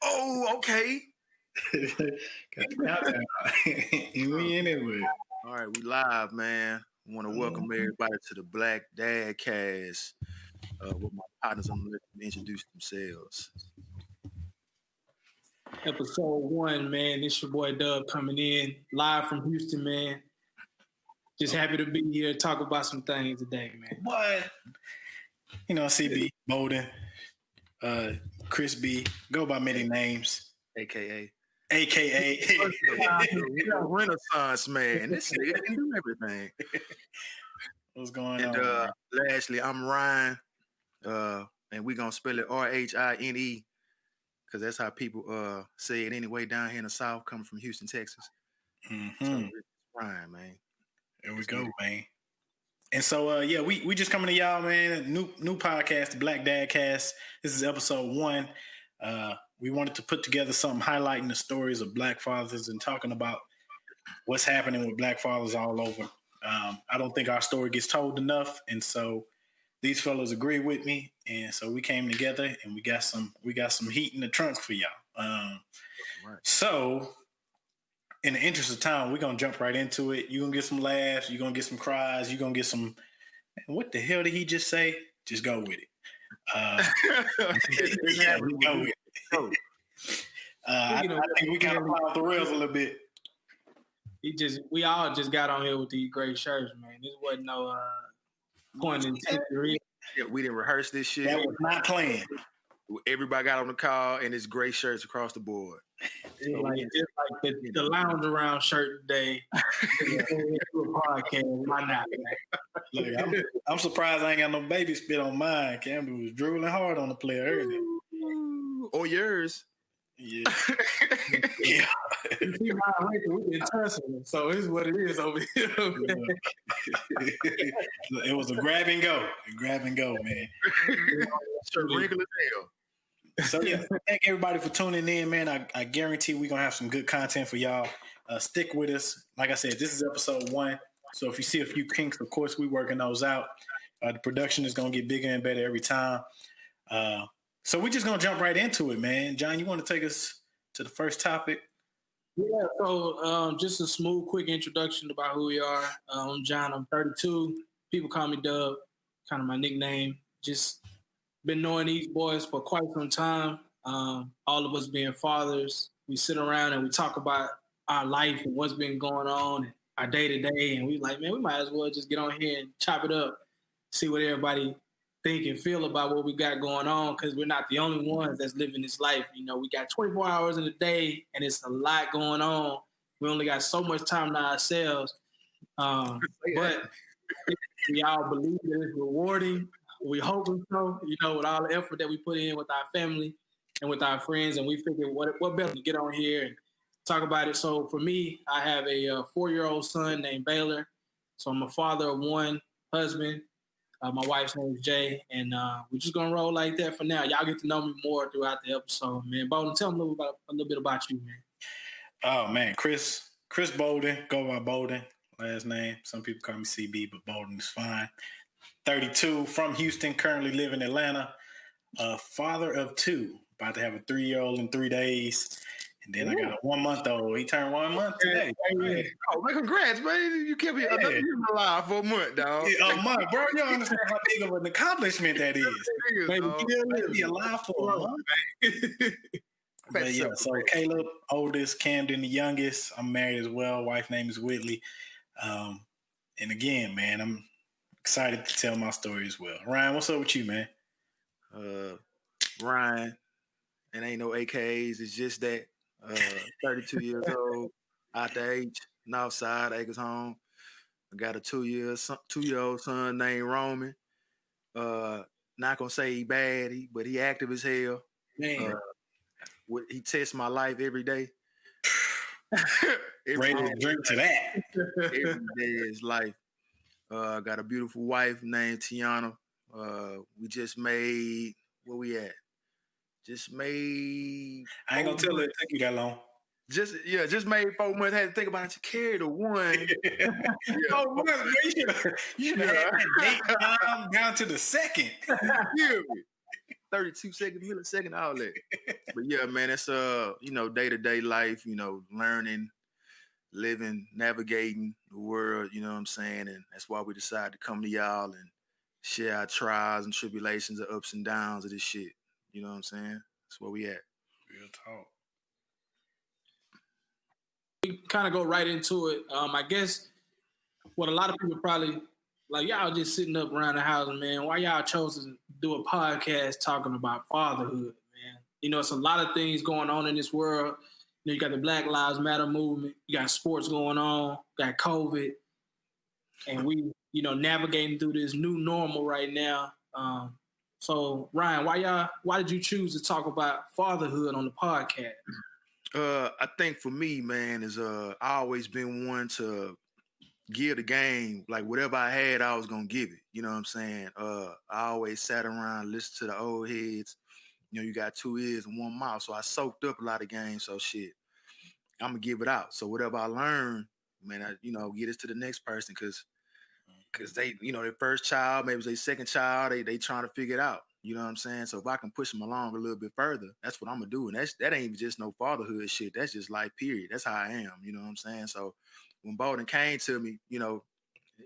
Oh, okay. Got the countdown. And we in it with it. All right, we live, man. I want to welcome everybody to the Black DadCast. With my partners, I'm gonna let them introduce themselves. Episode 1, man. It's your boy Dub coming in live from Houston, man. Just happy to be here, talk about some things today, man. What? You know, CB, Bolden, Chris B, go by many names. AKA. Renaissance man. This nigga can do everything. What's going on? And lastly, I'm Ryan. And we're gonna spell it RHINE, because that's how people say it anyway down here in the South, coming from Houston, Texas. Mm-hmm. So it's Ryan, man. There we go, man. And so we just coming to y'all, man. New podcast, the Black DadCast. This is episode 1. We wanted to put together something highlighting the stories of Black fathers and talking about what's happening with Black fathers all over. I don't think our story gets told enough, and so these fellows agree with me, and so we came together and we got some heat in the trunk for y'all. Right. So, in the interest of time, we're gonna jump right into it. You're gonna get some laughs, you're gonna get some cries, you're gonna get some. What the hell did he just say? Just go with it. Yeah, we go with it. I think we kind of fly off the rails a little bit. We all just got on here with these great shirts, man. This wasn't no point in history. Yeah, we didn't rehearse this shit. That was not planned. Everybody got on the call and it's gray shirts across the board. It's like the lounge around shirt today. Podcast, why not? Look, I'm surprised I ain't got no baby spit on mine. Campbell was drooling hard on the player earlier. Or yours. Yeah. Yeah. You see my wrinkle, we've been tussling, so it's what it is over here. It was a grab and go. Man. Sure, wrinkle as hell. So yeah, thank everybody for tuning in, man. I guarantee we're gonna have some good content for y'all. Stick with us. Like I said, this is episode 1. So if you see a few kinks, of course, we're working those out. The production is gonna get bigger and better every time. So we're just gonna jump right into it, man. John, you want to take us to the first topic? Yeah. So just a smooth, quick introduction about who we are. I'm John. I'm 32. People call me Dub, kind of my nickname. Just been knowing these boys for quite some time. All of us being fathers, we sit around and we talk about our life and what's been going on and our day to day. And we like, man, we might as well just get on here and chop it up, see what everybody think and feel about what we got going on, because we're not the only ones that's living this life. You know, we got 24 hours in a day and it's a lot going on. We only got so much time to ourselves. But we all believe that it's rewarding. We hope so, you know, with all the effort that we put in with our family and with our friends. And we figured what better to get on here and talk about it. So for me, I have a 4-year-old son named Baylor. So I'm a father of 1, husband. My wife's name is Jay, and we're just gonna roll like that for now. Y'all get to know me more throughout the episode, man. Bolden, tell them a little bit about you, man. Oh man, Chris Bolden, go by Bolden, last name. Some people call me CB, but Bolden is fine. 32, from Houston, currently live in Atlanta. Father of 2, about to have a 3-year-old in 3 days. And then I got a 1-month-old. He turned 1 month today. Oh, man, congrats, man. You kept me alive for a month, dog. Yeah, a month, bro. You don't understand how big of an accomplishment that is. Baby, be alive for a month. But yeah, so Caleb, oldest, Camden, the youngest. I'm married as well. Wife name is Whitley. And again, man, I'm excited to tell my story as well. Ryan, what's up with you, man? Ryan, and ain't no AKAs. It's just that 32 years old, out the H, north side, Acres home. I got a 2-year-old son named Roman. Not gonna say he bad, but he active as hell. Man. He tests my life every day. Ready to drink to that. Every day is life. Got a beautiful wife named Tiana. We just made, where we at? Just made. I ain't gonna tell her it took you that long. Just made 4 months. Had to think about it. To carry the one. Oh, you should have had that date down to the second. Yeah. 32 second, millisecond, all that. But yeah, man, it's day-to-day life, learning, living, navigating the world, you know what I'm saying? And that's why we decided to come to y'all and share our trials and tribulations, the ups and downs of this shit. You know what I'm saying? That's where we at. Real talk. We kind of go right into it. I guess what a lot of people probably like, y'all just sitting up around the house, man. Why y'all chose to do a podcast talking about fatherhood, man? It's a lot of things going on in this world. You got the Black Lives Matter movement. You got sports going on. Got COVID, and we, navigating through this new normal right now. So Ryan, why did you choose to talk about fatherhood on the podcast? I think for me, man, is I always been one to give the game, like whatever I had, I was gonna give it. You know what I'm saying? I always sat around, listened to the old heads. You got 2 ears and 1 mouth, so I soaked up a lot of games. So shit, I'm gonna give it out. So whatever I learn, man, I get it to the next person because they, their first child, maybe it's their second child, they trying to figure it out. You know what I'm saying? So if I can push them along a little bit further, that's what I'm gonna do. And that ain't just no fatherhood shit. That's just life, period. That's how I am. You know what I'm saying? So when Bolden came to me,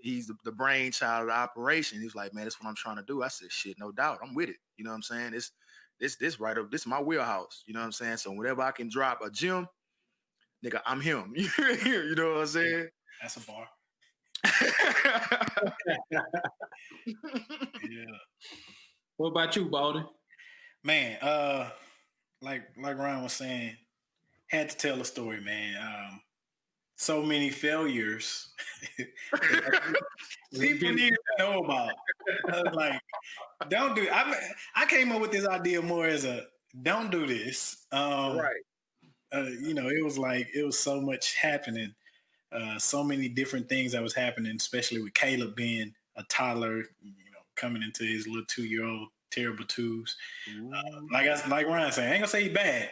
he's the brainchild of the operation. He was like, man, that's what I'm trying to do. I said, shit, no doubt. I'm with it. You know what I'm saying? This right up, this is my wheelhouse. You know what I'm saying? So whenever I can drop a gem, nigga, I'm him. You know what I'm saying? That's a bar. Yeah. What about you, Bolden? Man, like Ryan was saying, had to tell a story, man. So many failures people need to know about. I was like, don't do. I came up with this idea more as a don't do this. Right. It was so much happening. So many different things that was happening, especially with Caleb being a toddler, coming into his little 2-year-old terrible twos. Like Ryan saying, I ain't gonna say he bad,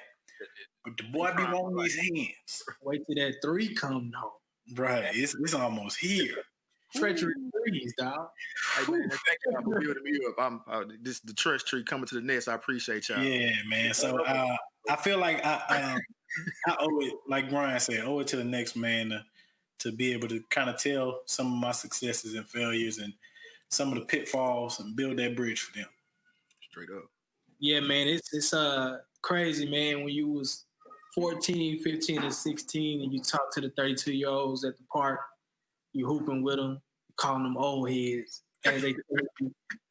but the boy be wanting these hands. Wait till that 3 come though. Right, it's almost here. Treacherous 3s, dog. Hey, man, thank you for building me up. This the trust tree coming to the nest. I appreciate y'all. Yeah, man. So I feel like I owe it, like Ryan said, owe it to the next man to be able to kind of tell some of my successes and failures and some of the pitfalls and build that bridge for them. Straight up. Yeah, man, it's crazy, man, when you was 14, 15, and 16 and you talk to the 32-year-olds at the park, you hooping with them, calling them old heads, and they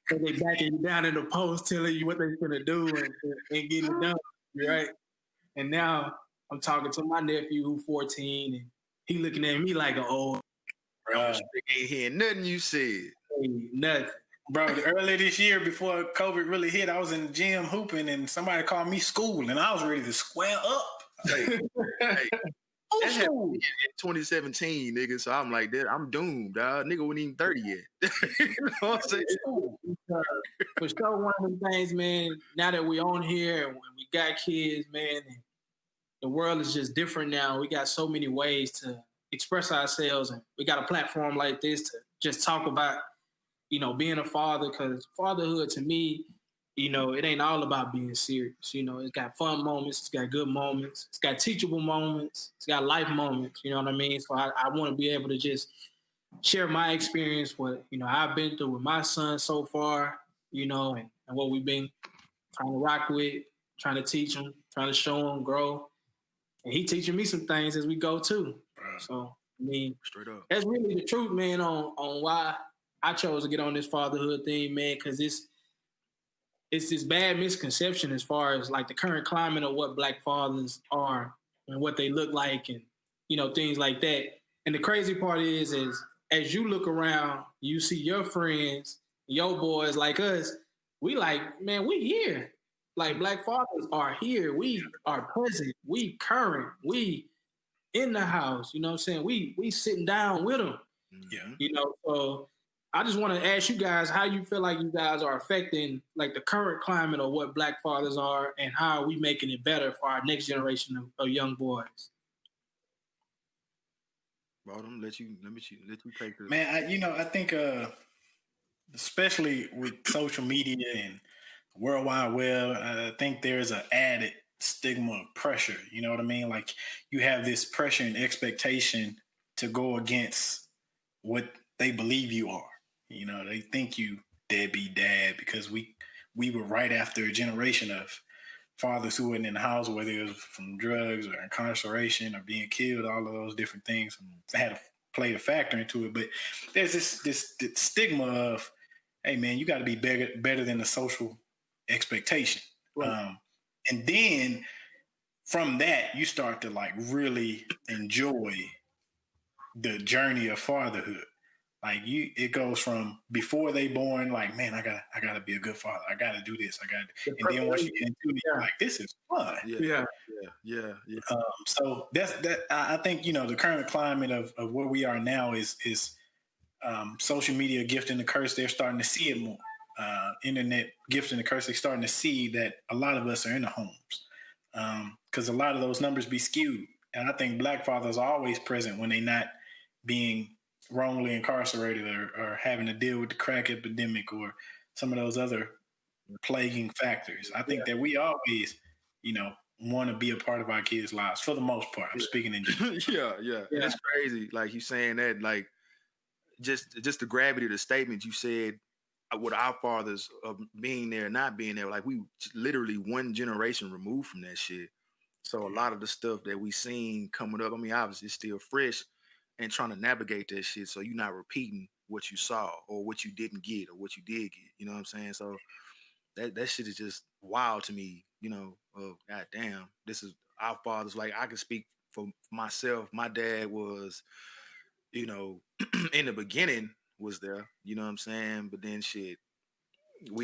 backing you down in the post, telling you what they're gonna do and getting it done, right? And now I'm talking to my nephew who's 14, and he looking at me like an old. Ain't hearing nothing you said. Nothing. Bro, earlier this year before COVID really hit, I was in the gym hooping and somebody called me school and I was ready to square up. Hey, that happened in 2017, nigga. So I'm like, I'm doomed, dog. Nigga wasn't even 30 yet. You know what I'm saying? For sure, one of them things, man, now that we on here and we got kids, man, and the world is just different now. We got so many ways to express ourselves, and we got a platform like this to just talk about, being a father, because fatherhood to me, it ain't all about being serious. It's got fun moments, it's got good moments, it's got teachable moments, it's got life moments, you know what I mean? So I want to be able to just share my experience, what, I've been through with my son so far, and what we've been trying to rock with, trying to teach him, trying to show him, grow. And he teaching me some things as we go too. So, straight up, that's really the truth, man, on why I chose to get on this fatherhood thing, man, because it's this bad misconception as far as like the current climate of what Black fathers are and what they look like and, things like that. And the crazy part is as you look around, you see your friends, your boys like us, we like, man, we here. Like Black fathers are here. We are present. We current. We in the house. You know what I'm saying? We sitting down with them. Yeah. So I just want to ask you guys how you feel like you guys are affecting like the current climate of what Black fathers are and how are we making it better for our next generation of young boys. Bottom, let you take this. Man, I think especially with social media and World Wide Web, I think there's an added stigma of pressure. You know what I mean? Like you have this pressure and expectation to go against what they believe you are. You know, they think you deadbeat dad because we were right after a generation of fathers who weren't in the house, whether it was from drugs or incarceration or being killed, all of those different things had to play a factor into it. But there's this stigma of, hey man, you got to be better than the social expectation. Right. And then from that, you start to like really enjoy the journey of fatherhood. Like it goes from before they born, like, man, I gotta be a good father. I gotta do this. And then once you get into it, you're like, this is fun. Yeah. So that's that. I think, you know, the current climate of where we are now is social media gift and the curse. They're starting to see it more. Internet gift and the curse. They're starting to see that a lot of us are in the homes because a lot of those numbers be skewed. And I think Black fathers are always present when they're not being wrongly incarcerated or having to deal with the crack epidemic or some of those other plaguing factors. I think that we always, you know, want to be a part of our kids' lives for the most part. I'm speaking in general. Yeah. It's crazy. Like you saying that, like just the gravity of the statement you said with our fathers of being there, not being there. Like we literally one generation removed from that shit. So a lot of the stuff that we seen coming up, I mean, obviously it's still fresh and trying to navigate that shit so you're not repeating what you saw or what you didn't get or what you did get. You know what I'm saying? So that shit is just wild to me, you know, goddamn, this is our fathers. Like I can speak for myself. My dad was, you know, in the beginning was there, you know what I'm saying? But then shit,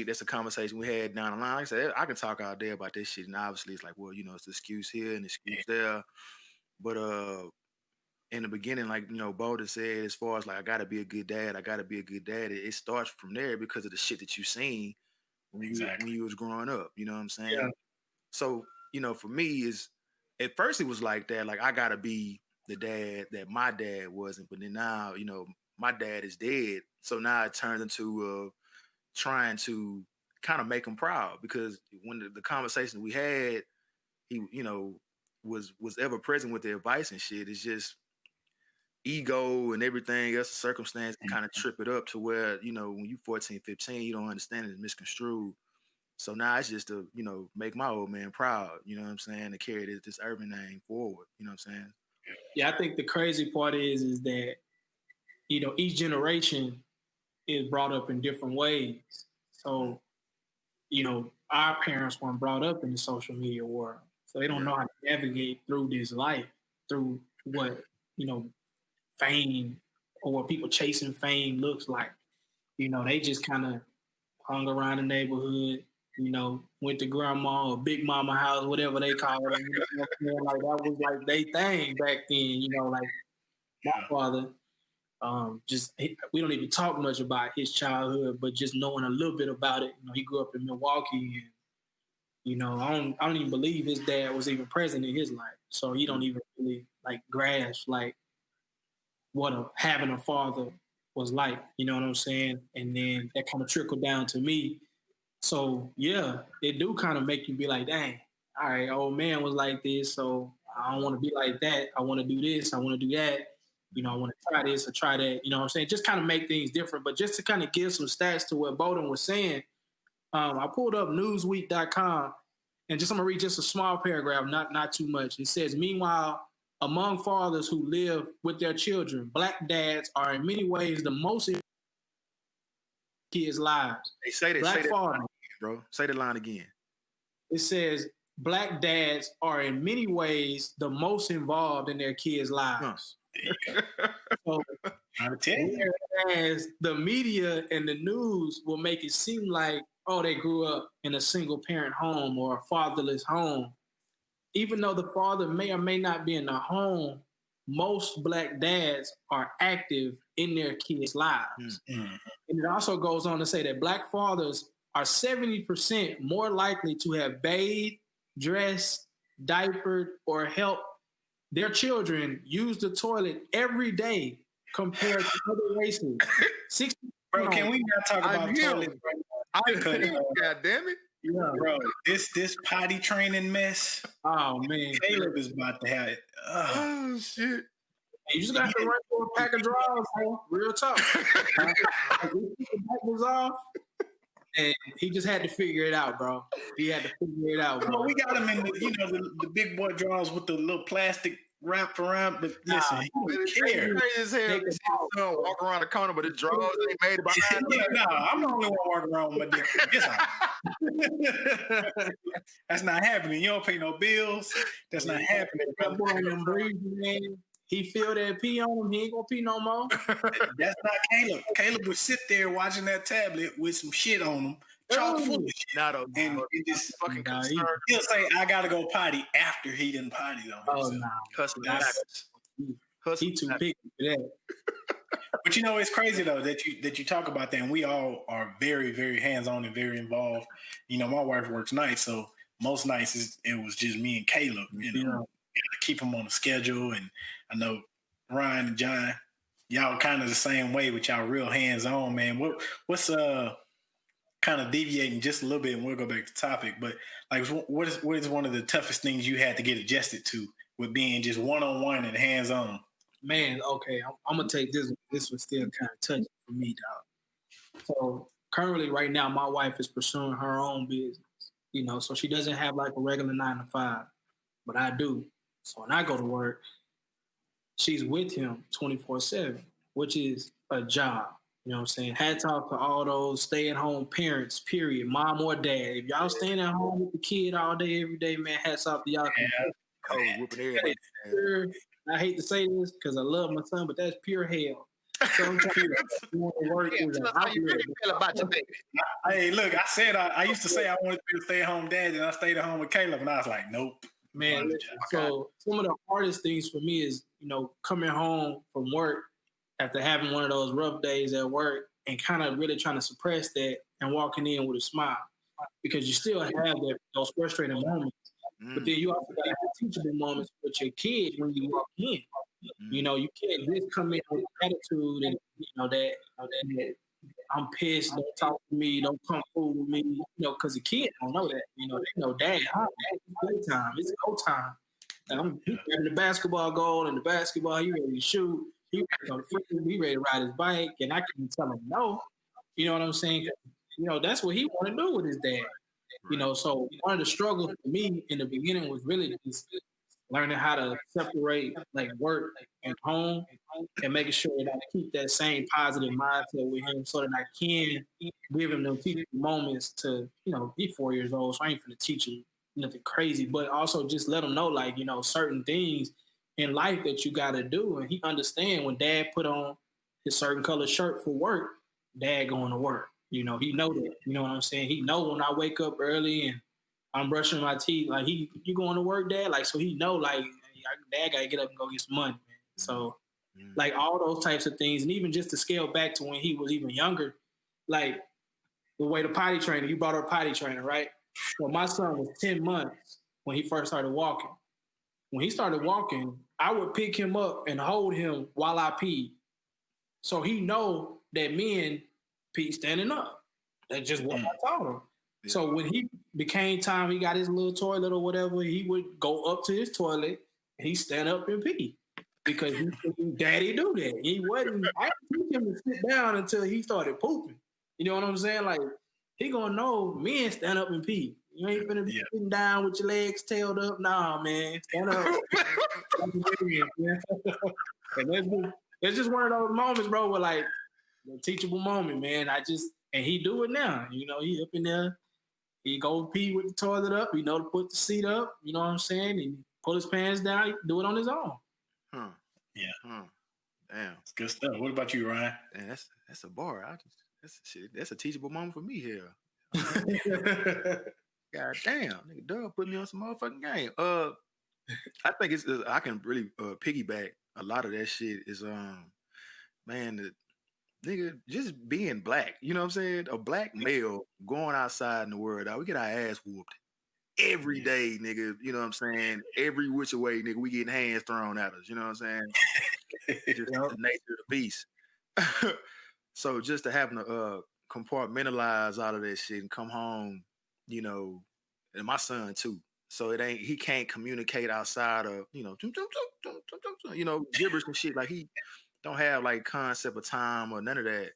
that's a conversation we had down the line. Like I said, I can talk all day about this shit, and obviously it's like, well, you know, it's an excuse here and excuse there. But in the beginning, like, you know, Boulder said, as far as like I gotta be a good dad, it starts from there because of the shit that you seen when you was growing up. You know what I'm saying? Yeah. So, you know, for me is at first it was like that, like I gotta be the dad that my dad wasn't, but then now, you know, my dad is dead. So now it turns into trying to kind of make him proud because when the conversation we had, he, you know, was ever present with the advice and shit. It's just ego and everything else, circumstance kind of trip it up to where, you know, when you 14, 15, you don't understand it, it's misconstrued. So now it's just to, you know, make my old man proud, you know what I'm saying, to carry this urban name forward, you know what I'm saying? Yeah, I think the crazy part is that, you know, each generation is brought up in different ways. So, you know, our parents weren't brought up in the social media world. So they don't know how to navigate through this life, through what, you know, fame or what people chasing fame looks like. You know, they just kind of hung around the neighborhood, you know, went to grandma or big mama house, whatever they call it. You know, like that was like they thing back then, you know, like my father, we don't even talk much about his childhood, but just knowing a little bit about it, you know, he grew up in Milwaukee and, you know, I don't even believe his dad was even present in his life. So he don't even really like grasp like what having a father was like, you know what I'm saying? And then that kind of trickled down to me. So yeah, it do kind of make you be like, dang, all right, old man was like this, so I don't want to be like that. I want to do this, I want to do that. You know, I want to try this or try that. You know what I'm saying? Just kind of make things different. But just to kind of give some stats to what Bowden was saying, I pulled up Newsweek.com and I'm gonna read just a small paragraph, not too much. It says, meanwhile, among fathers who live with their children, Black dads are in many ways the most in kids' lives. Hey, say that, Black fathers, bro. Say the line again. It says Black dads are in many ways the most involved in their kids' lives. So, whereas the media and the news will make it seem like, oh, they grew up in a single parent home or a fatherless home. Even though the father may or may not be in the home, most Black dads are active in their kids' lives. Mm-hmm. And it also goes on to say that Black fathers are 70% more likely to have bathed, dressed, diapered, or helped their children use the toilet every day compared to other races. 60. Bro, can we not talk about toilets? God damn it. Yeah, bro, this potty training mess. Oh man, Caleb is about to have it. Oh shit! you just got to run for a pack of draws, bro. Real talk. Was off, and he just had to figure it out, bro. He had to figure it out, bro. Well, we got him in the big boy draws with the little plastic wrapped around. But listen, he don't care. Crazy as hell. You see the son walk around the corner, but his drawers ain't made it behind him. Yeah, I'm the only one walking around with my dick. That's not happening. You don't pay no bills. That's not happening. That boy ain't breathing, man. He feel that pee on him. He ain't gonna pee no more. That's not Caleb. Caleb would sit there watching that tablet with some shit on him, chock full of shit. And it just fucking concerned. He'll say, "I gotta go potty" after he done potty on himself. He too big for that. But it's crazy though that you talk about that, and we all are very, very hands-on and very involved. My wife works nights, so most nights it was just me and Caleb. To keep him on the schedule, and I know Ryan and John, y'all kind of the same way, with y'all real hands-on, man. What's kind of deviating just a little bit, and we'll go back to the topic. But like, what is one of the toughest things you had to get adjusted to with being just one-on-one and hands-on? Man, okay, I'm gonna take this. This was still kind of touching for me, dog. So currently, right now, my wife is pursuing her own business. So she doesn't have like a regular 9 to 5, but I do. So when I go to work, she's with him 24/7, which is a job. You know what I'm saying? Hats off to all those stay-at-home parents, period, mom or dad. If y'all staying at home with the kid all day, every day, man, hats off to y'all. Whooping everybody. I hate to say this because I love my son, but that's pure hell. Sometimes you want to work. How you really feel about your baby? Hey, look, I said I used to say I wanted to be a stay-at-home dad, and I stayed at home with Caleb, and I was like, nope. Man, so some of the hardest things for me is, coming home from work after having one of those rough days at work and kind of really trying to suppress that and walking in with a smile, because you still have those frustrating moments. But then you also got to have teachable moments with your kid when you walk in. You can't just come in with attitude and that I'm pissed. Don't talk to me. Don't come fool with me. Because the kids don't know that. They know dad. It's playtime. It's go time. I'm grabbing the basketball goal and the basketball. He ready to shoot. He ready to ride his bike, and I can tell him no. You know what I'm saying? That's what he want to do with his dad. So one of the struggles for me in the beginning was really just learning how to separate like work and home, and making sure that I keep that same positive mindset with him, so that I can give him those teaching moments to, be 4 years old. So I ain't finna teach him nothing crazy, but also just let him know, like, certain things in life that you got to do. And he understand when dad put on his certain color shirt for work, dad going to work. He know that. You know what I'm saying? He know when I wake up early and I'm brushing my teeth, like, you going to work, dad? Like, so he know, like, dad got to get up and go get some money, man. So, like, all those types of things. And even just to scale back to when he was even younger, like, the way the potty trainer, you brought up potty trainer, right? Well, my son was 10 months when he first started walking. When he started walking, I would pick him up and hold him while I peed. So he know that men pee standing up. That's just what I taught him. Yeah. So when he became time, he got his little toilet or whatever, he would go up to his toilet and he stand up and pee. Because daddy do that. I didn't teach him to sit down until he started pooping. You know what I'm saying? Like, he gonna know men stand up and pee. You ain't finna be sitting down with your legs tailed up. Nah, man, stand up. And it's just one of those moments, bro, where, like, a teachable moment, man. And he do it now. He up in there. He go pee with the toilet up. To put the seat up. You know what I'm saying? And pull his pants down. He do it on his own. Huh. Yeah. Huh. Damn. It's good stuff. What about you, Ryan? Man, that's a bar. That's a teachable moment for me here. God damn, nigga, Doug put me on some motherfucking game. I think I can really piggyback a lot of that shit. Is man, the nigga just being black. You know what I'm saying? A black male going outside in the world. We get our ass whooped every day, nigga. You know what I'm saying? Every which way, nigga, we getting hands thrown at us. You know what I'm saying? Just the nature of the beast. So just to having to compartmentalize all of that shit and come home you know, and my son too. So he can't communicate outside of, gibberish and shit. Like he don't have like concept of time or none of that,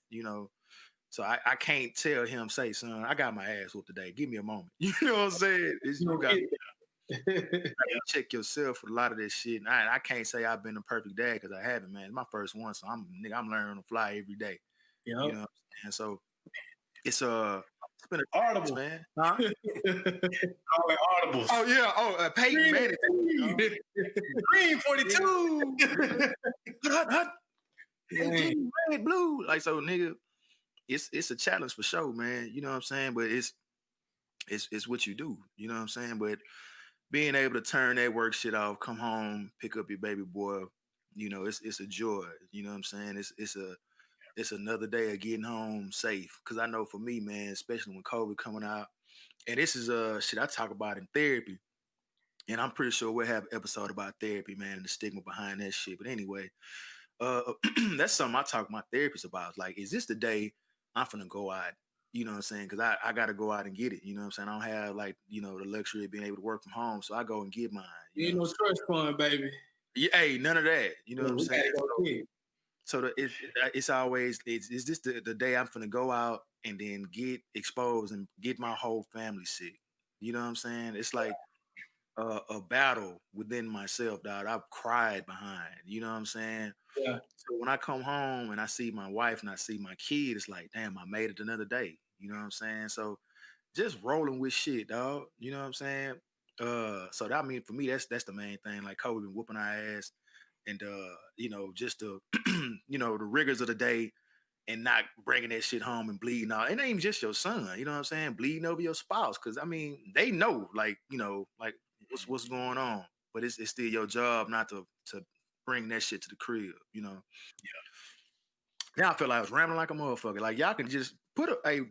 So I can't tell him, say, son, I got my ass whooped today. Give me a moment. You know what I'm saying? You got to check yourself with a lot of this shit. And I can't say I've been a perfect dad because I haven't, man. It's my first one, so I'm learning to fly every day. Yep. You know what I'm saying? So it's been a Audible, man. Huh? Call it audibles. Oh yeah. Oh, Peyton Manning. Green 42. Red, blue. Like so, nigga. It's a challenge for sure, man. You know what I'm saying? But it's what you do. You know what I'm saying? But being able to turn that work shit off, come home, pick up your baby boy, it's a joy. You know what I'm saying? It's another day of getting home safe. Cause I know for me, man, especially when COVID coming out, and this is shit I talk about in therapy. And I'm pretty sure we'll have an episode about therapy, man, and the stigma behind that shit. But anyway, that's something I talk to my therapist about. Like, is this the day I'm finna go out? You know what I'm saying? Because I got to go out and get it. You know what I'm saying? I don't have like the luxury of being able to work from home, so I go and get mine. Ain't no trust fund, baby. Yeah, hey, none of that. You know what I'm saying? So it's always is this the day I'm finna go out and then get exposed and get my whole family sick? You know what I'm saying? It's like a battle within myself, dog. I've cried behind. You know what I'm saying? Yeah. So when I come home and I see my wife and I see my kid, it's like, damn, I made it another day. You know what I'm saying? So just rolling with shit, dog. You know what I'm saying? So that, I mean, for me, that's the main thing. Like COVID been whooping our ass, and just the the rigors of the day, and not bringing that shit home and bleeding out. It ain't even just your son. You know what I'm saying? Bleeding over your spouse, because I mean, they know, like what's going on, but it's still your job not to bring that shit to the crib. Yeah. Now I feel like I was rambling like a motherfucker. Like y'all can just put I'll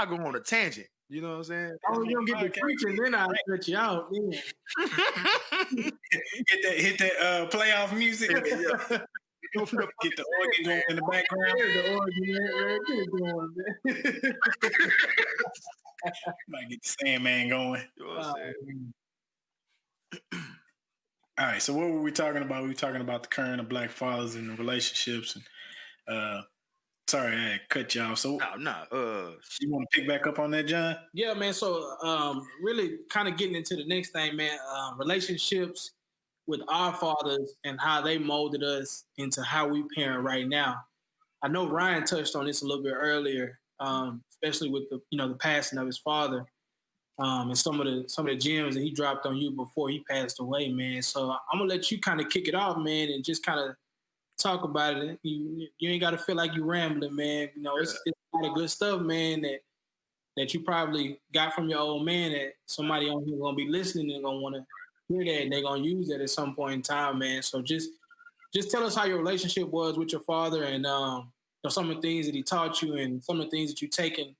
go on a tangent. You know what I'm saying? Oh, you don't get the preaching, then I'll cut you out. hit that playoff music. Yeah. Get the organ going in the background. The organ, man. Get it going, man. Might get the Sandman going. You know what I'm saying? All right, so what were we talking about? We were talking about the current of black fathers and the relationships. And sorry, I cut you off. So you want to pick back up on that, John? Yeah, man. So really kind of getting into the next thing, man. Relationships with our fathers and how they molded us into how we parent right now. I know Ryan touched on this a little bit earlier, especially with the passing of his father. And some of the gems that he dropped on you before he passed away, man. So I'm gonna let you kind of kick it off, man, and just kind of talk about it. You ain't gotta feel like you rambling, man. It's a lot of good stuff, man, that you probably got from your old man that somebody on here gonna be listening and gonna want to hear that, and they're gonna use that at some point in time, man. So just tell us how your relationship was with your father, and some of the things that he taught you, and some of the things that you taken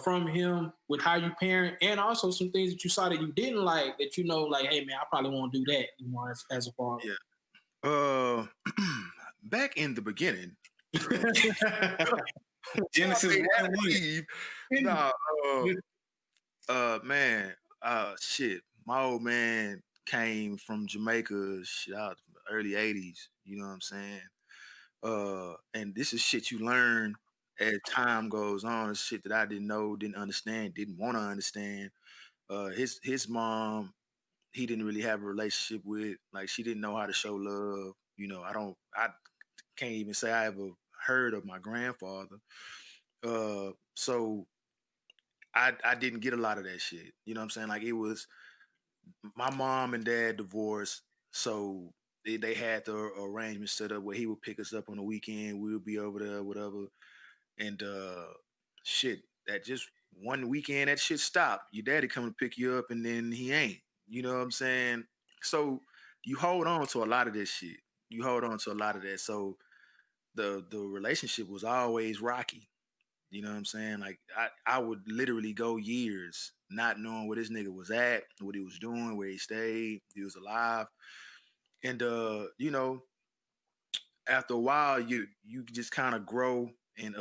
from him with how you parent, and also some things that you saw that you didn't like, that like, hey man, I probably won't do that as a father. Yeah. Back in the beginning, Genesis 1. Man, shit. My old man came from Jamaica, out in the early 80s. You know what I'm saying? And this is shit you learn as time goes on. It's shit that I didn't know, didn't understand, didn't want to understand. His mom, he didn't really have a relationship with. Like, she didn't know how to show love. I can't even say I ever heard of my grandfather. So I didn't get a lot of that shit. You know what I'm saying? Like, it was my mom and dad divorced, so they had the arrangement set up where he would pick us up on the weekend. We would be over there, whatever. And shit, that just one weekend, that shit stopped. Your daddy come to pick you up, and then he ain't. You know what I'm saying? So you hold on to a lot of this shit. You hold on to a lot of that. So the relationship was always rocky. You know what I'm saying? Like, I would literally go years not knowing where this nigga was at, what he was doing, where he stayed, if he was alive. And after a while, you just kind of grow and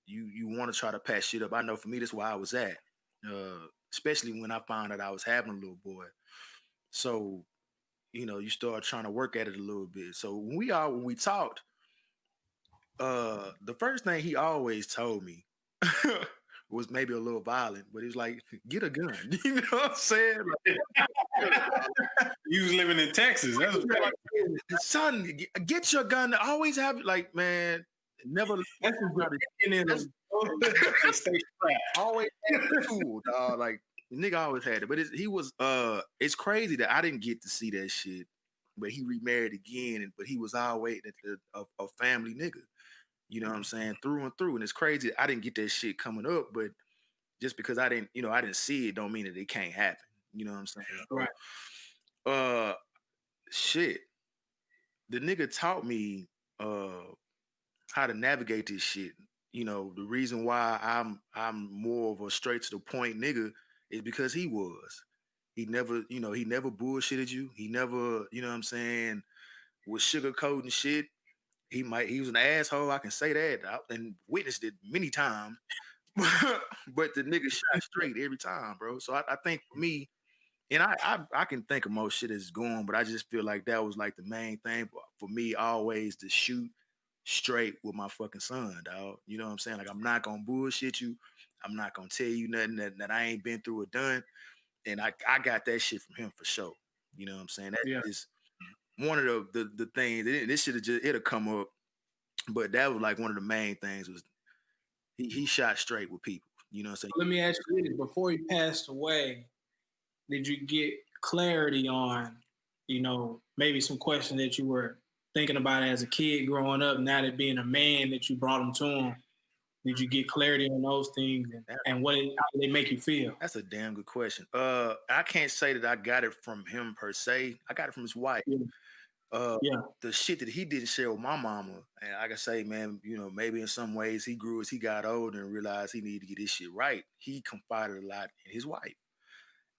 you want to try to patch shit up. I know for me, that's where I was at, especially when I found out I was having a little boy. So you start trying to work at it a little bit. So when we talked, the first thing he always told me was maybe a little violent, but he was like, "Get a gun." You know what I'm saying? You was living in Texas. That's like, son, get your gun. Always have like, man, never. That's stay strapped. Always have a tool, dog. Like nigga always had it, but it's crazy that I didn't get to see that shit. But he remarried again, but he was always a family nigga. You know what I'm saying? Through and through. And it's crazy. I didn't get that shit coming up, but just because I didn't see it don't mean that it can't happen. You know what I'm saying? Right. Shit. The nigga taught me how to navigate this shit. The reason why I'm more of a straight to the point nigga is because he was. He never bullshitted you. He never, you know what I'm saying, was sugarcoating shit. He was an asshole. I can say that, and witnessed it many times. But the nigga shot straight every time, bro. So I think for me, and I can think of most shit that's going, but I just feel like that was like the main thing for me, always to shoot straight with my fucking son, dog. You know what I'm saying? Like I'm not gonna bullshit you. I'm not gonna tell you nothing that I ain't been through or done. And I got that shit from him for sure. You know what I'm saying? That is one of the things. This should have it'll come up, but that was like one of the main things was he shot straight with people. You know what I'm saying? Let me ask you this: before he passed away, did you get clarity on, maybe some questions that you were thinking about as a kid growing up? Now that being a man, that you brought him to him, did you get clarity on those things, and how did they make you feel? That's a damn good question. I can't say that I got it from him per se. I got it from his wife. The shit that he didn't share with my mama, and I can say, man, maybe in some ways he grew as he got older and realized he needed to get his shit right. He confided a lot in his wife,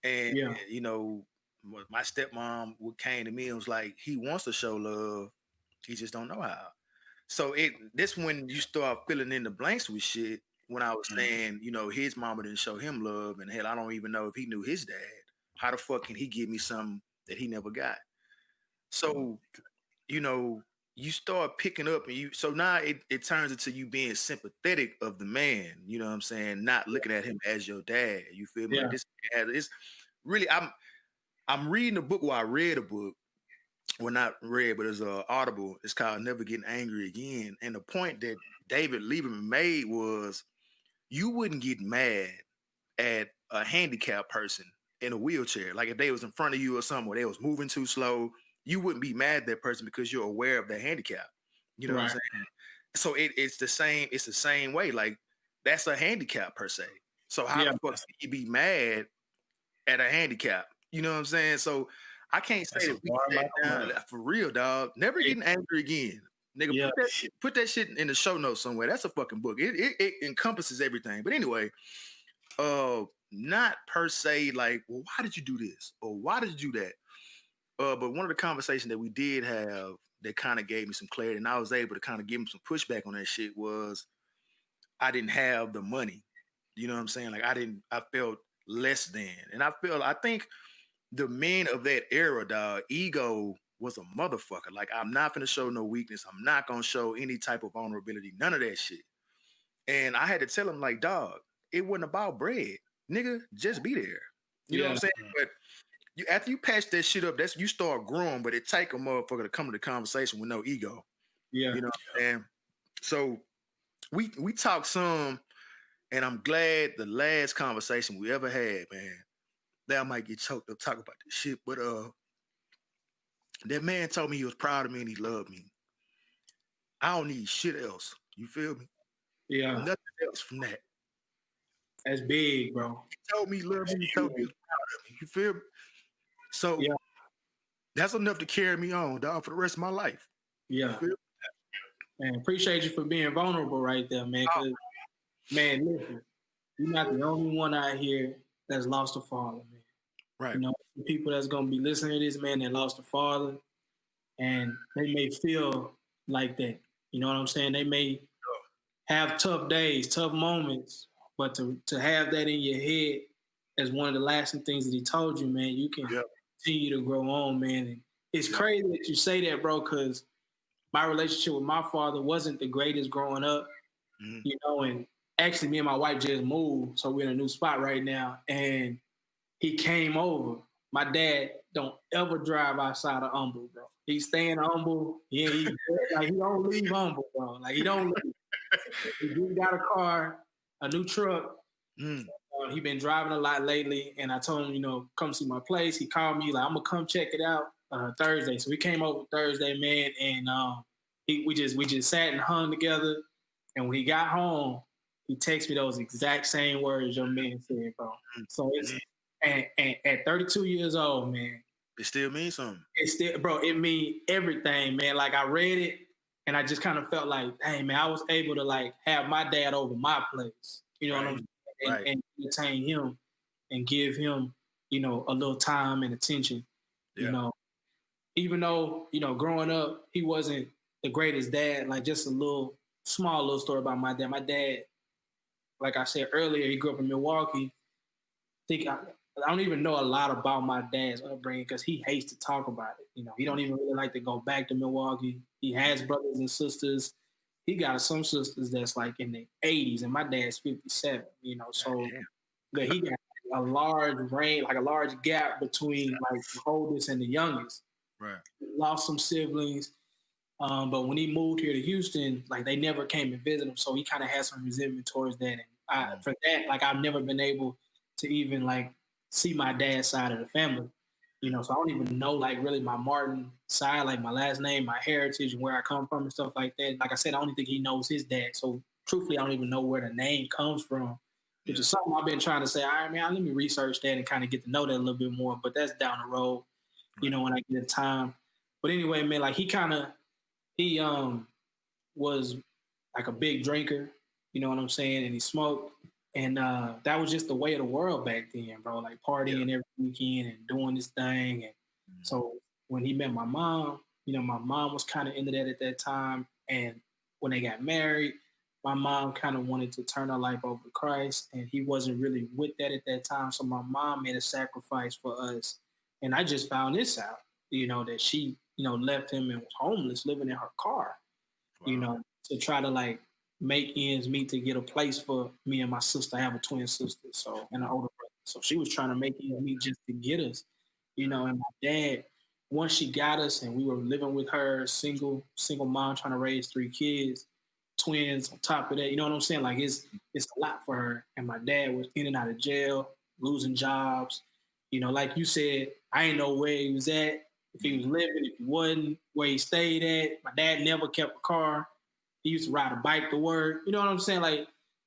and my stepmom came to me and was like, he wants to show love, he just don't know how. So this when you start filling in the blanks with shit. When I was saying, his mama didn't show him love, and hell, I don't even know if he knew his dad. How the fuck can he give me something that he never got? So, you start picking up, and so now it turns into you being sympathetic of the man. You know what I'm saying? Not looking at him as your dad. You feel me? Yeah. Like it's really I'm reading a book. Well, I read a book. Well, not read, but it's Audible. It's called Never Getting Angry Again. And the point that David Lieberman made was you wouldn't get mad at a handicapped person in a wheelchair. Like if they was in front of you or something, or they was moving too slow, you wouldn't be mad at that person because you're aware of their handicap. You know what I'm saying? So it's the same way. Like that's a handicap per se. So how the fuck can you be mad at a handicap? You know what I'm saying? So I can't say that we sat down for real, dog. Never Getting Angry Again. Nigga, put that shit in the show notes somewhere. That's a fucking book. It encompasses everything. But anyway, not per se like, well, why did you do this? Or why did you do that? But one of the conversations that we did have that kind of gave me some clarity, and I was able to kind of give him some pushback on that shit, was I didn't have the money. You know what I'm saying? Like I felt less than. And I think the men of that era, dog, ego was a motherfucker. Like, I'm not going to show no weakness. I'm not going to show any type of vulnerability. None of that shit. And I had to tell him, like, dog, it wasn't about bread. Nigga, just be there. You know what I'm saying? But after you patch that shit up, you start growing, but it take a motherfucker to come to the conversation with no ego. Yeah. You know what I'm saying? So we talked some, and I'm glad the last conversation we ever had, man, that I might get choked up talking about this shit, but that man told me he was proud of me and he loved me. I don't need shit else. You feel me? Yeah. Nothing else from that. That's big, bro. He told me he loved me. He told me he was proud of me. You feel me? So that's enough to carry me on, dog, for the rest of my life. Yeah. Man, appreciate you for being vulnerable right there, man. Cause, man, listen, you're not the only one out here that's lost a father, man. Right. You know, the people that's gonna be listening to this, man, that lost a father, and they may feel like that. You know what I'm saying? They may have tough days, tough moments, but to have that in your head as one of the lasting things that he told you, man, you can continue to grow on, man. And it's crazy that you say that, bro, because my relationship with my father wasn't the greatest growing up, you know, and actually me and my wife just moved, so we're in a new spot right now, and he came over. My dad don't ever drive outside of Humble, bro. He's staying humble. Yeah, he don't leave Humble, bro. Like he don't leave. He just got a car, a new truck. He been driving a lot lately, and I told him, you know, come see my place. He called me like, I'm gonna come check it out Thursday. So we came over Thursday, man, and we just sat and hung together. And when he got home, he texted me those exact same words your man said, bro. So it's and at 32 years old, man, it still means something. It still, bro, it means everything, man. Like I read it, and I just kind of felt like, hey, man, I was able to like have my dad over my place, you know what I'm saying? And entertain him and give him, you know, a little time and attention. You know, even though, you know, growing up, he wasn't the greatest dad. Like just a small little story about my dad. My dad, like I said earlier, he grew up in Milwaukee. I don't even know a lot about my dad's upbringing because he hates to talk about it. You know, he don't even really like to go back to Milwaukee. He has brothers and sisters. He got some sisters that's like in the 80s, and my dad's 57. You know, so he got a large range, like a large gap between like the oldest and the youngest. Right. He lost some siblings, but when he moved here to Houston, like they never came and visit him, so he kind of had some resentment towards that. And for that, like I've never been able to even like see my dad's side of the family. You know, so I don't even know like really my Martin side, like my last name, my heritage, and where I come from and stuff like that. Like I said, I don't think he knows his dad. So truthfully, I don't even know where the name comes from, which is something I've been trying to say, all right, man, let me research that and kind of get to know that a little bit more. But that's down the road, you know, when I get the time. But anyway, man, like he was like a big drinker, you know what I'm saying? And he smoked. And that was just the way of the world back then, bro. Like partying every weekend and doing this thing. And so when he met my mom, you know, my mom was kind of into that at that time. And when they got married, my mom kind of wanted to turn her life over to Christ. And he wasn't really with that at that time. So my mom made a sacrifice for us. And I just found this out, you know, that she, you know, left him and was homeless, living in her car, you know, to try to like make ends meet to get a place for me and my sister. I have a twin sister, so, and an older brother. So she was trying to make ends meet just to get us, you know. And my dad, once she got us and we were living with her, single mom trying to raise 3 kids, twins on top of that, you know what I'm saying? Like it's a lot for her. And my dad was in and out of jail, losing jobs. You know, like you said, I didn't know where he was at, if he was living, if he wasn't, where he stayed at. My dad never kept a car. He used to ride a bike to work. You know what I'm saying? Like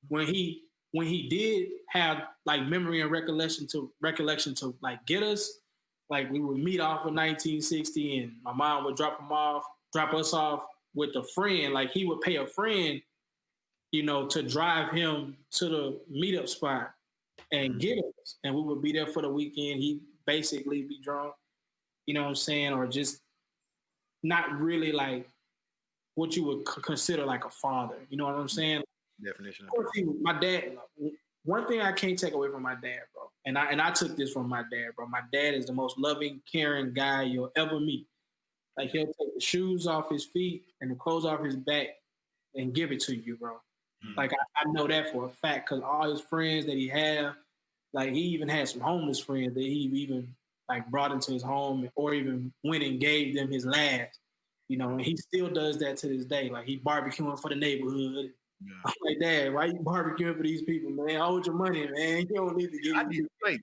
when he did have like memory and recollection to like get us, like we would meet off in 1960 and my mom would drop us off with a friend. Like he would pay a friend, you know, to drive him to the meetup spot and get us. And we would be there for the weekend. He'd basically be drunk, you know what I'm saying? Or just not really like what you would consider like a father. You know what I'm saying? Definition. Of course, my dad. One thing I can't take away from my dad, bro, and I took this from my dad, bro. My dad is the most loving, caring guy you'll ever meet. Like he'll take the shoes off his feet and the clothes off his back and give it to you, bro. Like I know that for a fact because all his friends that he had, like he even had some homeless friends that he even like brought into his home or even went and gave them his last. You know, and he still does that to this day. Like he barbecuing for the neighborhood. Yeah. I'm like, Dad, why you barbecuing for these people, man? Hold your money, man. You don't need to get. I need to play.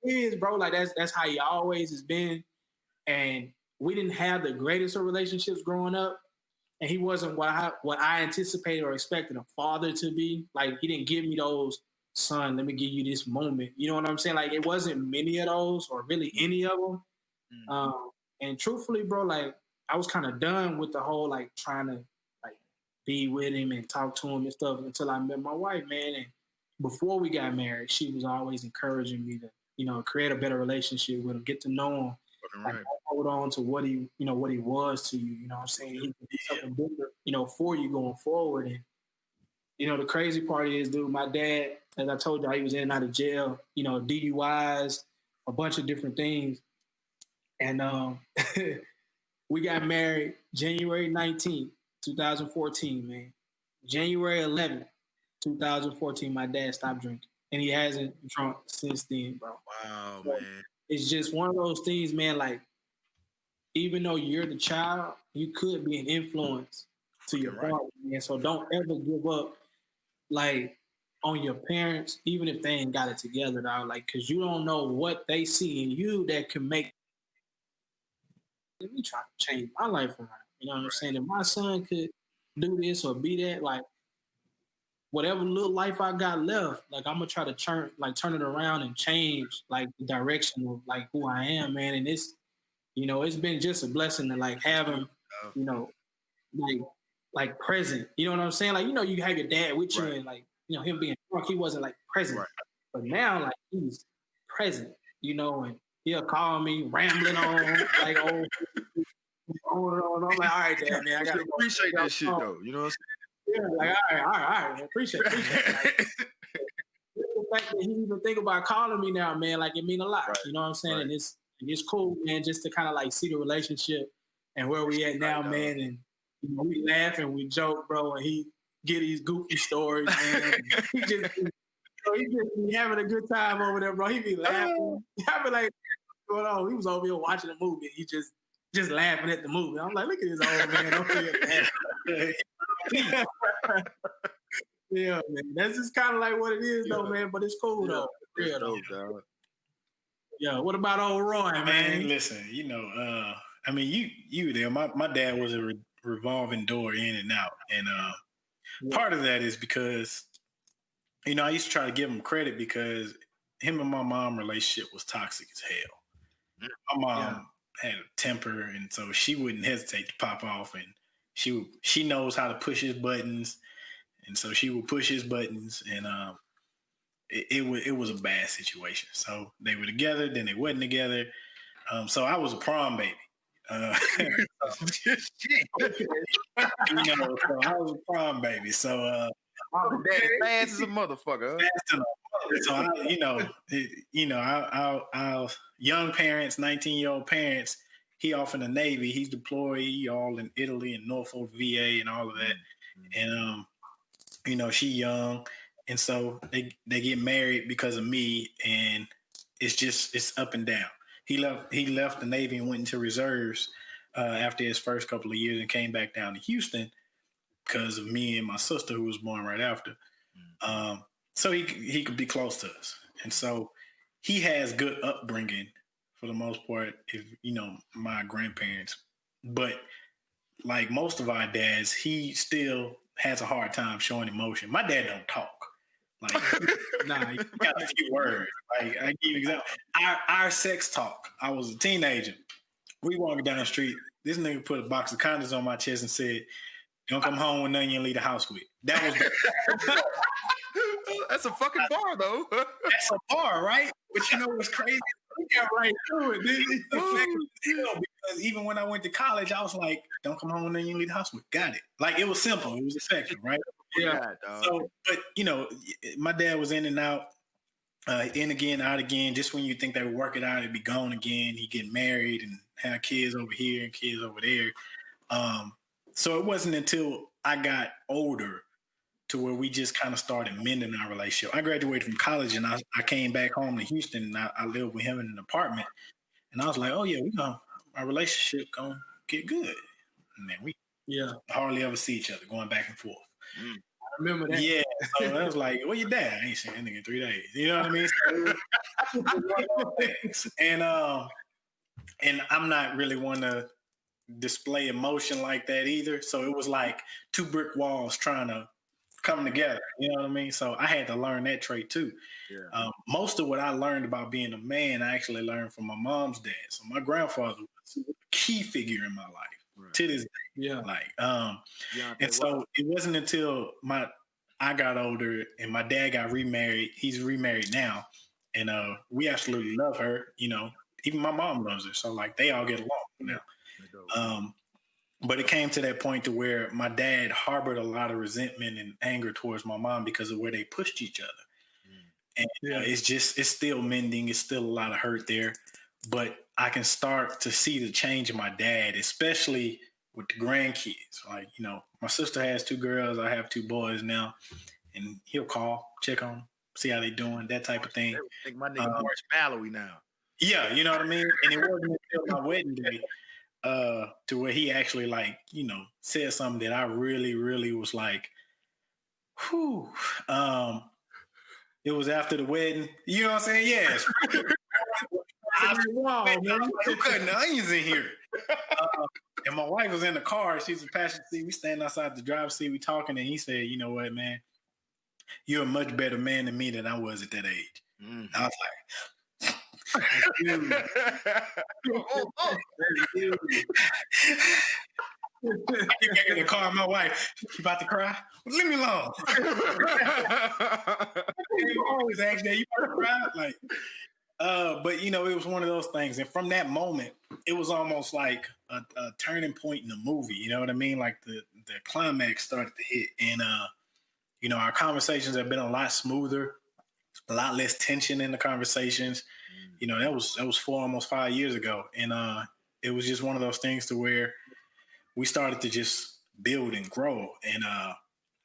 Yeah, bro. Like that's how he always has been. And we didn't have the greatest of relationships growing up. And he wasn't what I anticipated or expected a father to be. Like he didn't give me those, son, let me give you this moment. You know what I'm saying? Like it wasn't many of those or really any of them. And truthfully, bro, like I was kind of done with the whole like trying to like be with him and talk to him and stuff until I met my wife, man. And before we got married, she was always encouraging me to, you know, create a better relationship with him, get to know him, like hold on to what he was to you. You know what I'm saying? He could be something different. for you going forward. And, the crazy part is, dude, my dad, as I told you, he was in and out of jail, DUIs, a bunch of different things. And we got married January 19th, 2014, man. January 11th, 2014, my dad stopped drinking. And he hasn't drunk since then, bro. Wow, so man. It's just one of those things, man, like, even though you're the child, you could be an influence to your father, man. So don't ever give up, like, on your parents, even if they ain't got it together, dog. Like, because you don't know what they see in you that can make. Let me try to change my life around. You know what I'm saying? If my son could do this or be that, like, whatever little life I got left, like, I'm gonna try to turn it around and change, like, the direction of, like, who I am, man. And it's, it's been just a blessing to, like, have him, like present. You know what I'm saying? Like, you have your dad with you, and, like, him being drunk, he wasn't, like, present. Right. But now, like, he's present, and he'll call me rambling on, like, old. I'm like, all right, Dad, man, I gotta appreciate that shit, though. You know what I'm saying? Yeah, like, all right, man, appreciate it. Like, the fact that he even think about calling me now, man, like, it mean a lot. Right. You know what I'm saying? Right. And it's cool, man, just to kind of, like, see the relationship and where we at now, man. And we laugh and we joke, bro, and he get these goofy stories, man. he just be having a good time over there, bro. He be laughing. I be like, what's going on? He was over here watching a movie. He just laughing at the movie. I'm like, look at this old man over here. Yeah, man. That's just kind of like what it is, though, man. But it's cool, though. Real, though. Dog. Yeah. What about old Roy, man? Listen, I mean, you there. My dad was a revolving door in and out, and part of that is because, I used to try to give him credit because him and my mom relationship was toxic as hell. My mom had a temper, and so she wouldn't hesitate to pop off, and she knows how to push his buttons, and so she would push his buttons, and it was a bad situation. So they were together, then they wasn't together. So I was a prom baby. So I was a prom baby. So daddy fast as a motherfucker. So our young parents, 19-year-old parents, he off in the Navy. He's deployed. He all in Italy and Norfolk, VA, and all of that. And she young, and so they get married because of me, and it's up and down. He left the Navy and went into reserves after his first couple of years, and came back down to Houston because of me and my sister, who was born right after. So he could be close to us, and so he has good upbringing for the most part. If my grandparents, but like most of our dads, he still has a hard time showing emotion. My dad don't talk. Like, he got a few words. Like, I give you an example. Our sex talk. I was a teenager. We walking down the street. This nigga put a box of condoms on my chest and said, "Don't come home with nothing you leave the house with." That was that's a fucking bar, though. That's a bar, right? But you know what's crazy? We got right through it. Because even when I went to college, I was like, "Don't come home with nothing you leave the house with." Got it. Like, it was simple. It was effective, right? Yeah. So, but my dad was in and out, in again, out again. Just when you think they would work it out, it'd be gone again. He'd get married and have kids over here and kids over there. So it wasn't until I got older to where we just kind of started mending our relationship. I graduated from college and I came back home to Houston, and I lived with him in an apartment. And I was like, oh yeah, our relationship gonna get good. And then we hardly ever see each other, going back and forth. I remember that. Yeah. So I was like, "Where your dad? I ain't seen that nigga in 3 days." You know what I mean? And I'm not really one to display emotion like that either. So it was like two brick walls trying to come together. You know what I mean? So I had to learn that trait too. Yeah. Most of what I learned about being a man, I actually learned from my mom's dad. So my grandfather was a key figure in my life to this day. Yeah. Like, and so it wasn't until I got older and my dad got remarried. He's remarried now, and we absolutely love her. Even my mom loves her. So like, they all get along now. But it came to that point to where my dad harbored a lot of resentment and anger towards my mom because of where they pushed each other. And it's still mending. It's still a lot of hurt there. But I can start to see the change in my dad, especially with the grandkids. Like, my sister has 2 girls. I have 2 boys now. And he'll call, check on them, see how they doing, that type of thing. I think my nigga marshmallowy now. Yeah, you know what I mean? And it wasn't until my wedding day to where he actually, said something that I really, really was like, whew. It was after the wedding. You know what I'm saying? Yes. Who cutting the onions in here? And my wife was in the car. She's in the passenger seat. We stand outside the driver's seat. We talking, and he said, "You know what, man? You're a much better man than me than I was at that age." Mm-hmm. I was like, I get in the car, my wife, she about to cry. Well, leave me alone. You always ask that, you about to cry? Like, but it was one of those things. And from that moment, it was almost like a turning point in the movie. You know what I mean? Like the climax started to hit. And, our conversations have been a lot smoother, a lot less tension in the conversations. That was almost 5 years ago. And it was just one of those things to where we started to just build and grow. And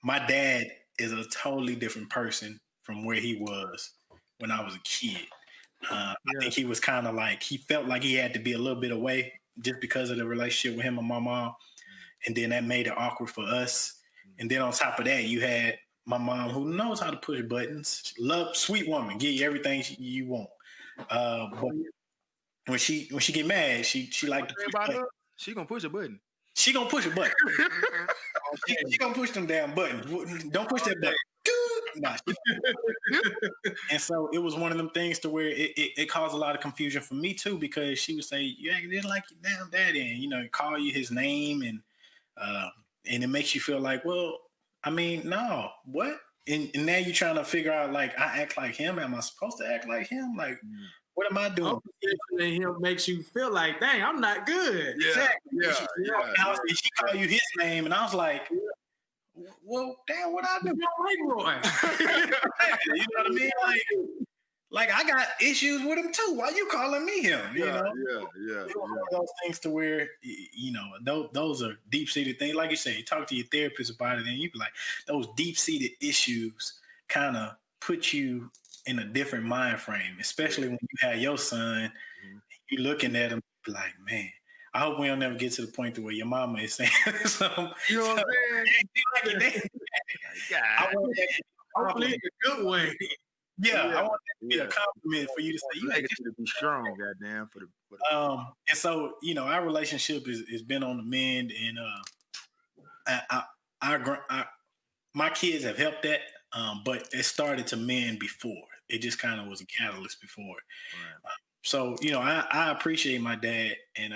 my dad is a totally different person from where he was when I was a kid. I think he was kind of like, he felt like he had to be a little bit away just because of the relationship with him and my mom. And then that made it awkward for us. And then on top of that, you had my mom who knows how to push buttons. Love, sweet woman, give you everything you want. But when she get mad, she like to push buttons. She gonna push a button. She gonna push a button. she gonna push them damn buttons. Don't push that button. Nah, and so it was one of them things to where it caused a lot of confusion for me too, because she would say, "You acting just like your damn daddy," and call you his name, and it makes you feel like, well, I mean, no, what? And now you're trying to figure out, like, I act like him. Am I supposed to act like him? Like, what am I doing? And him makes you feel like, dang, I'm not good. Yeah, exactly. Yeah. She called you his name, and I was like, well, damn, what I do? Roy. You know what I mean? Like I got issues with him too. Why you calling me him? Yeah. It was one of those things to where, those are deep-seated things. Like you say, you talk to your therapist about it, and you be like, those deep-seated issues kind of put you in a different mind frame, especially when you have your son, you looking at him like, man, I hope we don't never get to the point to where your mama is saying something. You know what I'm saying? Like your dad. I want that hopefully in a good way. Yeah, I want that to be a compliment for you to say. You to be strong, goddamn. For the and so our relationship is been on the mend, and my kids have helped that, but it started to mend before. It just kind of was a catalyst before it. Right. So I appreciate my dad, and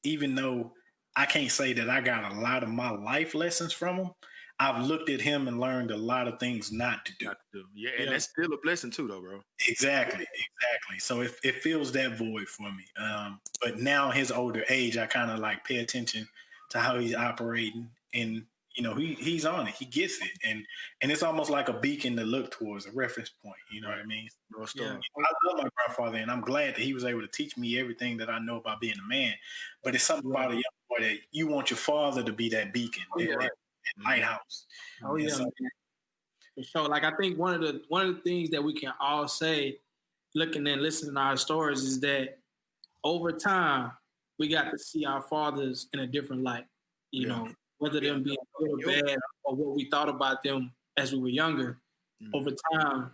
even though I can't say that I got a lot of my life lessons from him, I've looked at him and learned a lot of things not to do. Yeah, and that's still a blessing too, though, bro. Exactly. So it fills that void for me. But now his older age, I kind of like pay attention to how he's operating, and he's on it. He gets it, and it's almost like a beacon to look towards, a reference point. You know what I mean? Yeah. I love my grandfather, and I'm glad that he was able to teach me everything that I know about being a man. But it's something about a young boy that you want your father to be that beacon, that lighthouse. Oh yeah, so, for sure. Like, I think one of the things that we can all say, looking and listening to our stories, is that over time we got to see our fathers in a different light. You know, whether them being good or bad, or what we thought about them as we were younger. Over time,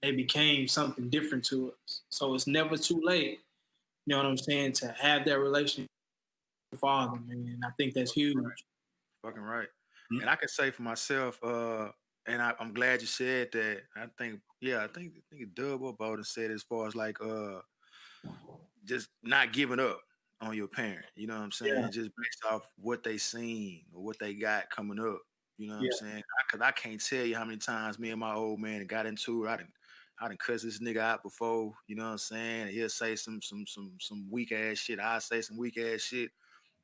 they became something different to us. So it's never too late. You know what I'm saying? To have that relationship with your father, man. I think that's huge. Fucking right. And I can say for myself, and I'm glad you said that. I think Dub or Bowden said, as far as like just not giving up on your parent. You know what I'm saying? Just based off what they seen or what they got coming up. You know what I'm saying? Because I can't tell you how many times me and my old man got into it. I done cuss this nigga out before. You know what I'm saying? And he'll say some weak ass shit. I'll say some weak ass shit.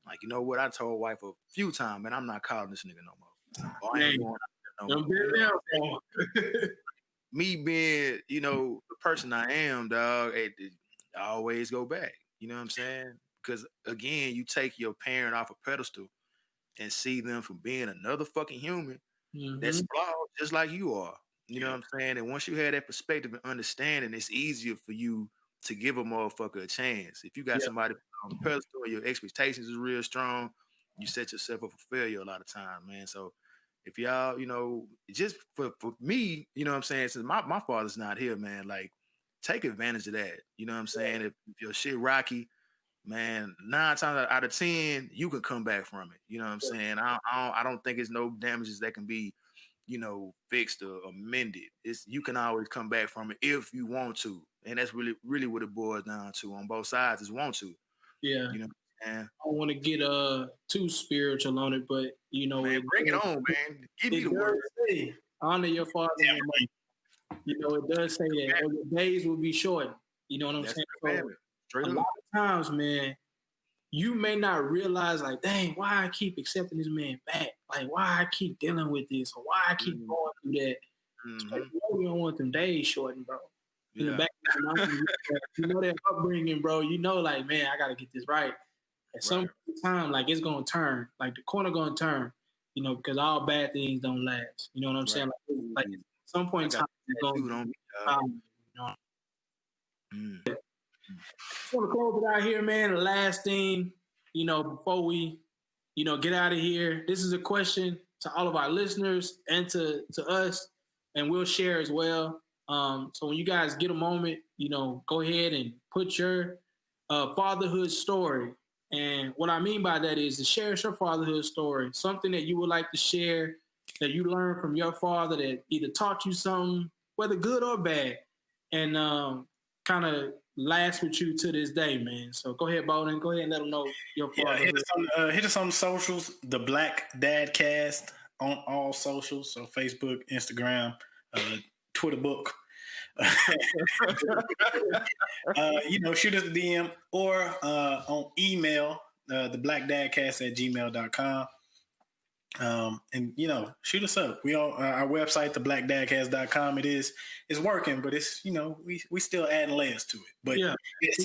Like, you know what? I told wife a few times, man, I'm not calling this nigga no more. Or I Man, ain't going out there no more. You know? Me being, you know, the person I am, dog, I always go back. You know what I'm saying? Because again, you take your parent off a pedestal and see them from being another fucking human that's flawed just like you are. You know what I'm saying? And once you have that perspective and understanding, it's easier for you to give a motherfucker a chance. If you got somebody on the pedestal, your expectations is real strong, you set yourself up for failure a lot of time, man. So if y'all, you know, just for me, you know what I'm saying, since my father's not here, man, like take advantage of that. You know what I'm saying? If your shit rocky, man, 9 times out of 10, you can come back from it. You know what I'm saying? I don't think it's no damages that can be, you know, fixed or amended. It's you can always come back from it if you want to, and that's really what it boils down to on both sides is want to. Yeah. You know, and I don't want to get too spiritual on it, but you know, man, bring it on, man. Give me the word. Say, honor your father and your mother. You know, it does say that your days will be shortened. You know what I'm saying? So, a lot of times, man, you may not realize, like, dang, why I keep accepting this man back? Like, why I keep dealing with this, or why I keep going through that. You don't want them days shortened, bro. In the back of your mind, you know that upbringing, bro. You know, like, man, I gotta get this right. At some time, like, it's gonna turn, like the corner gonna turn, you know, because all bad things don't last. You know what I'm saying? Like at some point in time, it's gonna, you know. Just want to close it out here, man. The last thing, you know, before we, you know, get out of here, this is a question to all of our listeners and to us, and we'll share as well. So when you guys get a moment, you know, go ahead and put your fatherhood story. And what I mean by that is to share your fatherhood story, something that you would like to share that you learned from your father that either taught you something, whether good or bad, and kind of lasts with you to this day, man. So go ahead, Bowden. Go ahead and let them know your father. Hit us on the socials, the Black DadCast on all socials. So Facebook, Instagram, Twitter book. You know, shoot us a DM or on email, theblackdadcast@gmail.com. And you know, shoot us up. We on our website, theblackdadcast.com. It's working, but it's, you know, we still adding layers to it. But tell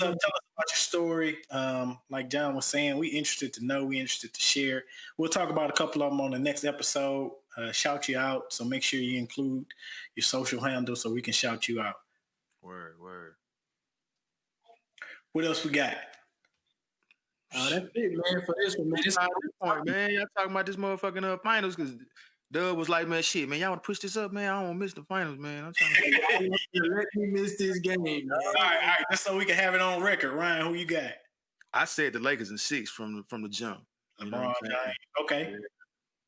us about your story. Like John was saying, we interested to know, we interested to share. We'll talk about a couple of them on the next episode. Shout you out, so make sure you include your social handle so we can shout you out. Word. What else we got? That's it, man. For this one, man. This point, man. Y'all talking about this motherfucking finals because Dub was like, man, shit, man, y'all want to push this up, man? I don't want to miss the finals, man. I'm trying to let me miss this game, man. All right, just so we can have it on record. Ryan, who you got? I said the Lakers in 6 from the jump. LeBron James. Okay.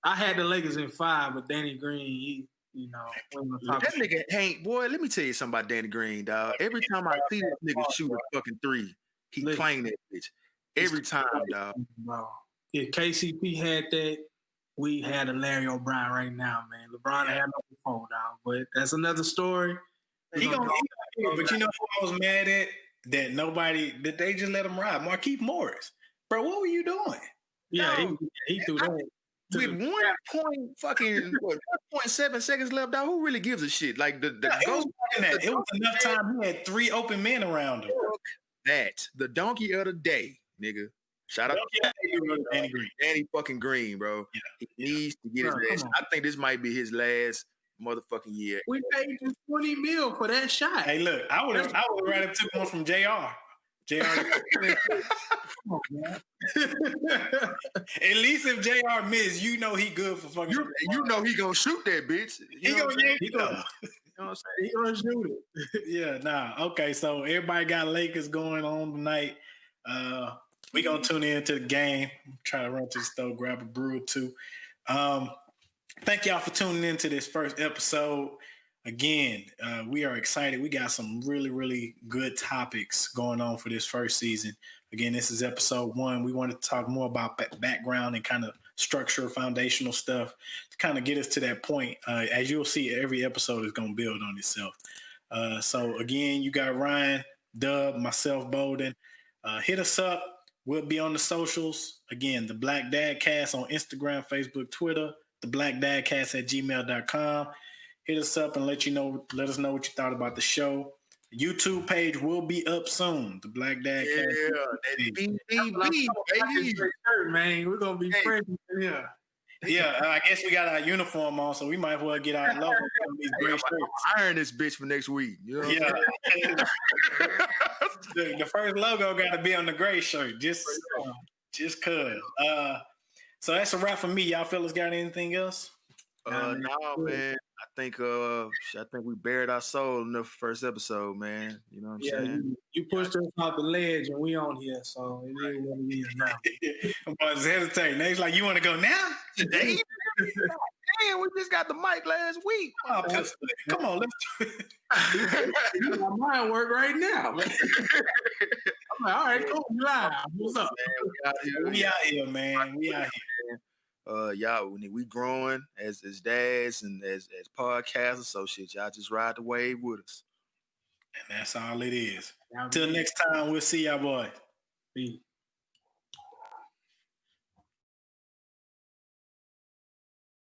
I had the Lakers in 5, but Danny Green, he, you know, that nigga ain't, boy, let me tell you something about Danny Green, dog. Every time I see this nigga shoot a fucking 3, he playing that bitch. Every time, dog. If KCP had that, we had a Larry O'Brien right now, man. LeBron had no phone, dog. But that's another story. But you know who I was mad at? That they just let him ride. Markieff Morris. Bro, what were you doing? Yeah, he threw that. With 1.7 seconds left, dog, who really gives a shit? Like it was enough time. He had 3 open men around him. The donkey of the day, nigga. Shout out to Danny Green. Danny fucking Green, bro. Yeah. He needs to get his ass. I think this might be his last motherfucking year. We paid you $20 million for that shot. Hey, look, I would have rather took one from JR. Come on, man. At least if JR missed, you know he good for fucking. You know he gonna shoot that bitch. He gonna shoot it. Yeah, okay, so everybody got Lakers going on tonight. We gonna tune in to the game. Try to run to the store, grab a brew or two. Thank y'all for tuning in to this first episode. Again, we are excited. We got some really, really good topics going on for this first season. Again, this is episode 1. We wanted to talk more about background and kind of structure, foundational stuff to kind of get us to that point. As you'll see, every episode is going to build on itself. So again, you got Ryan, Dub, myself, Bowden. Hit us up. We'll be on the socials. Again, the Black DadCast on Instagram, Facebook, Twitter, the Black DadCast at gmail.com. Hit us up and let us know what you thought about the show. The YouTube page will be up soon. The Black DadCast. Yeah, that BDB, baby. Man, we're gonna be friends. Yeah. Yeah, I guess we got our uniform on, so we might as well get our logo on these gray shirts. Iron this bitch for next week. You know what the first logo got to be on the gray shirt, just cause. So that's a wrap for me. Y'all fellas got anything else? No, man. I think we buried our soul in the first episode, man. You know what I'm saying? You pushed us off the ledge, and we on here, so it is what it is now. I'm about to hesitate. Nate's like, you want to go now? Today? Damn, we just got the mic last week. Oh, come on, let's do it. My mind work right now. Man. I'm like, all right, cool, we live. What's up? Man, we out here, man. We out here. Y'all, we growing as dads and as podcast associates. Y'all just ride the wave with us. And that's all it is. Till next time, we'll see y'all boys. Peace.